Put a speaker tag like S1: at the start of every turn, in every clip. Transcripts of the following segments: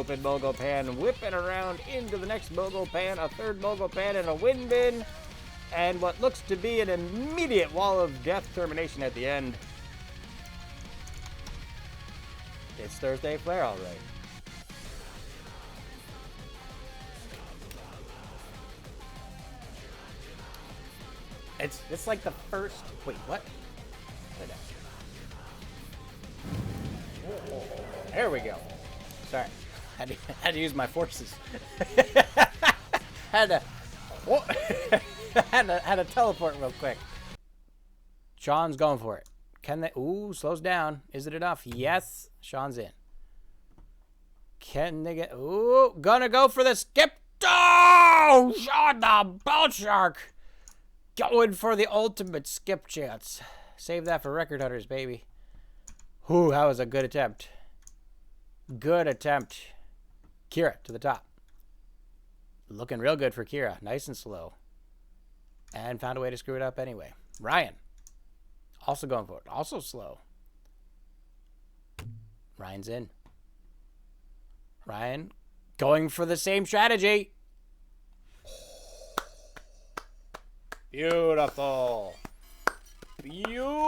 S1: open mogul pan, whipping around into the next mogul pan, a third mogul pan, and a wind bin, and what looks to be an immediate wall of death termination at the end. It's Thursday Flare, all right. It's like the first. Wait, what? There we go. Sorry, had to use my forces. had to teleport real quick. Sean's going for it. Can they? Ooh, slows down. Is it enough? Yes. Sean's in. Can they get? Ooh, gonna go for the skip. Oh, Sean the bell shark. Going for the ultimate skip chance. Save that for record hunters, baby. Ooh, that was a good attempt. Good attempt. Kira to the top. Looking real good for Kira. Nice and slow. And found a way to screw it up anyway. Ryan. Also going for it. Also slow. Ryan's in. Ryan going for the same strategy. Beautiful. Beautiful.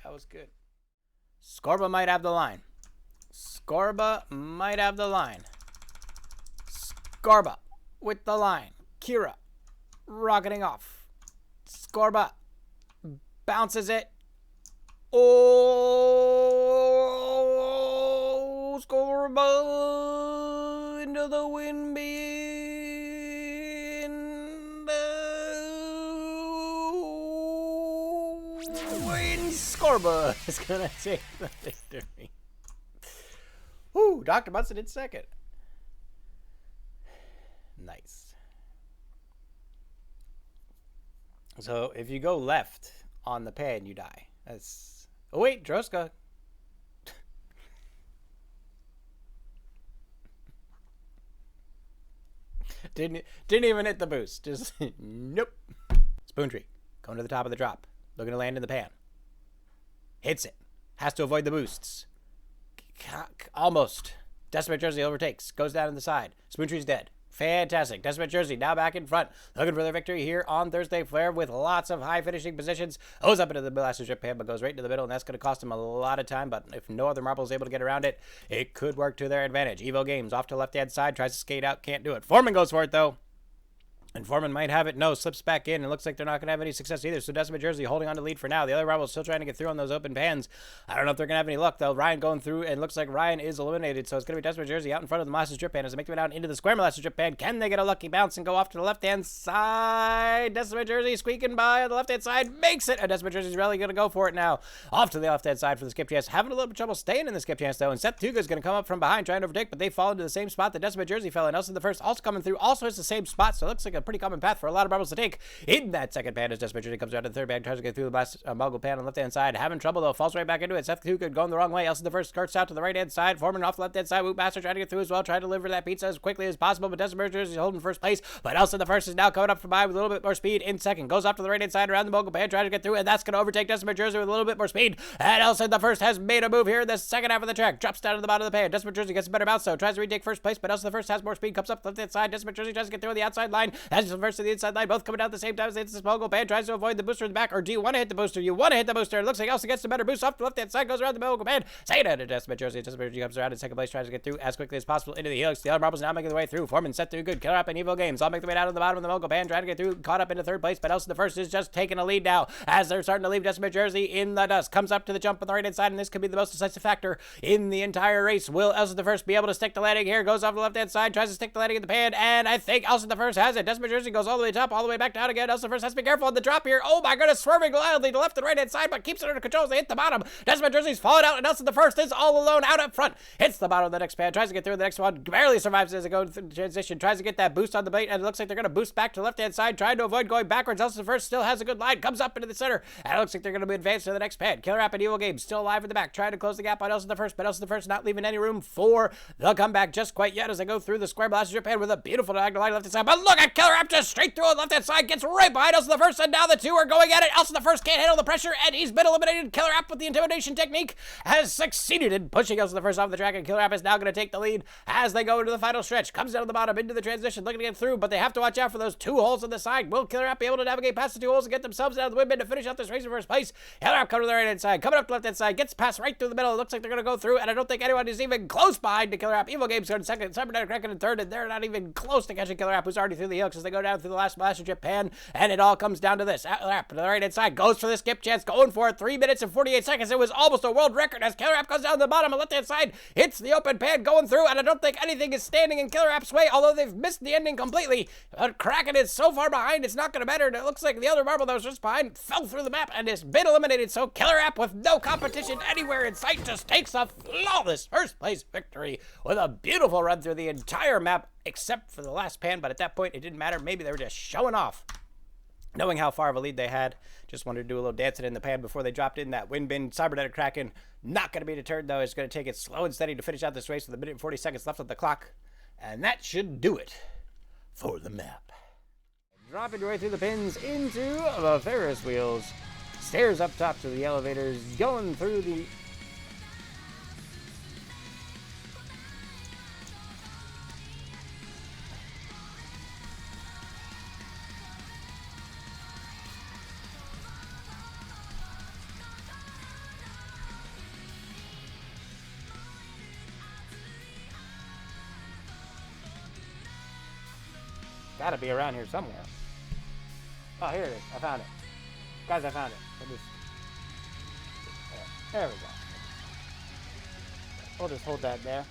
S1: That was good. Scorba might have the line. Scorba might have the line. Scorba with the line. Kira rocketing off. Scorba bounces it. Oh, Scorba into the wind beam. Scorba is gonna take the victory. Woo, Dr. Munson in second. Nice. So if you go left on the pan, you die. That's. Oh wait, Droska. Didn't even hit the boost. Just nope. Spoon tree going to the top of the drop, looking to land in the pan. Hits it. Has to avoid the boosts. Almost. Decimate Jersey overtakes. Goes down to the side. Spoon tree's dead. Fantastic. Decimate Jersey now back in front. Looking for their victory here on Thursday Flare with lots of high finishing positions. Goes up into the blaster strip pan, but goes right into the middle, and that's going to cost him a lot of time. But if no other marble is able to get around it, it could work to their advantage. Evo Games off to left-hand side. Tries to skate out. Can't do it. Foreman goes for it, though. And Foreman might have it. No, slips back in. It looks like they're not going to have any success either. So Decimate Jersey holding on to lead for now. The other rivals still trying to get through on those open pans. I don't know if they're going to have any luck, though. Ryan going through, and looks like Ryan is eliminated. So it's going to be Decimate Jersey out in front of the Molasses Drip Pan as they make their way down into the square Molasses Drip Pan. Can they get a lucky bounce and go off to the left-hand side? Decimate Jersey squeaking by on the left-hand side. Makes it. And Decimate Jersey's really going to go for it now. Off to the left-hand side for the skip chance. Having a little bit of trouble staying in the skip chance, though. And Seth Tuga's going to come up from behind trying to overtake, but they fall into the same spot that Decimate Jersey fell in. Nelson the first also coming through. Also hits the same spot, so it looks like a pretty common path for a lot of marbles to take in that second pan as Decimate Jersey comes around to the third pan, tries to get through the last mogul pan on the left-hand side. Having trouble, though. Falls right back into it. Seth Tuga going the wrong way. Nelson the first skirts out to the right-hand side. Foreman off the left-hand side. Whoop Master trying to get through as well. Trying to deliver that pizza as quickly as possible, but Decimate Jersey is holding first place. But Nelson the first is now coming up from behind with a little bit more speed in second. Goes off to the right-hand side around the mogul pan, trying to get through, and that's going to overtake Decimate Jersey with a little bit more speed. And Nelson the first has made a move here in the second half of the track. Drops down to the bottom of the pan. Decimate Jersey gets a better bounce, though. Tries to retake first place, but Nelson the first has more speed. Comes up the left-hand side. Decimate Jersey tries to get through on the outside line. That's the first to the inside line. Both coming down at the same time as it's this mogul pan. Tries to avoid the booster in the back. Or do you want to hit the booster? You want to hit the booster. It looks like Elsa gets the better boost off the left-hand side. Goes around the mogul pan. Second out of Decimate Jersey. Decimate Jersey comes around in second place. Tries to get through as quickly as possible into the helix. The other marbles now making their way through. Foreman set through good. Killer up in Evo Games. I'll make the way down to the bottom of the mogul pan. Trying to get through. Caught up into third place. But Elsa the first is just taking a lead now as they're starting to leave Decimate Jersey in the dust. Comes up to the jump on the right-hand side, and this could be the most decisive factor in the entire race. Will Elsa the first be able to stick the landing here? Goes off the left-hand side. Tries to stick the landing in the pan, and I think Elsa the first has it. Decimate Jersey goes all the way top, all the way back down again. Elsa the first has to be careful on the drop here. Oh my goodness, swerving wildly to left and right-hand side, but keeps it under control as they hit the bottom. Decimate Jersey's falling out, and Nelson the first is all alone out up front. Hits the bottom of the next pan, tries to get through the next one, barely survives as they go through the transition, tries to get that boost on the bait, and it looks like they're going to boost back to the left-hand side, trying to avoid going backwards. Nelson the first still has a good line, comes up into the center, and it looks like they're going to be advanced to the next pan. Killer App and Evo Games still alive in the back, trying to close the gap on Nelson the first, but Nelson the first not leaving any room for the comeback just quite yet as they go through the square blaster pan with a beautiful diagonal line left-hand side. But look at Killer Killer App just straight through on the left-hand side, gets right behind Elsa the First, and now the two are going at it. Elsa the First can't handle the pressure, and he's been eliminated. Killer App with the intimidation technique has succeeded in pushing Elsa the First off the track, and Killer App is now going to take the lead as they go into the final stretch. Comes down to the bottom into the transition, looking to get through, but they have to watch out for those two holes on the side. Will Killer App be able to navigate past the two holes and get themselves out of the windbend to finish out this race in first place? Killer App coming to the right-hand side, coming up the left-hand side, gets passed right through the middle. It looks like they're going to go through, and I don't think anyone is even close behind the Killer App. Evil Games going second, Cybernetic Kraken in third, and they're not even close to catching Killer App, who's already through the hooks as they go down through the last Blaster Japan, and it all comes down to this. Killer App to the right-hand side goes for the skip chance, going for it. 3 minutes and 48 seconds. It was almost a world record as Killer App goes down to the bottom and left-hand side, hits the open pan going through, and I don't think anything is standing in Killer App's way, although they've missed the ending completely. But Kraken is so far behind, it's not going to matter, and it looks like the other marble that was just behind fell through the map and has been eliminated, so Killer App, with no competition anywhere in sight, just takes a flawless first-place victory with a beautiful run through the entire map, except for the last pan, but at that point, it didn't matter. Maybe they were just showing off, knowing how far of a lead they had. Just wanted to do a little dancing in the pan before they dropped in that wind bin. Cybernetic Kraken, not going to be deterred, though. It's going to take it slow and steady to finish out this race with 1 minute and 40 seconds left on the clock. And that should do it for the map. Dropping your way through the pins into the Ferris wheels. Stairs up top to the elevators, going through the... Gotta be around here somewhere. Oh, here it is. I found it. Guys, I found it. There we go. We'll just hold that there.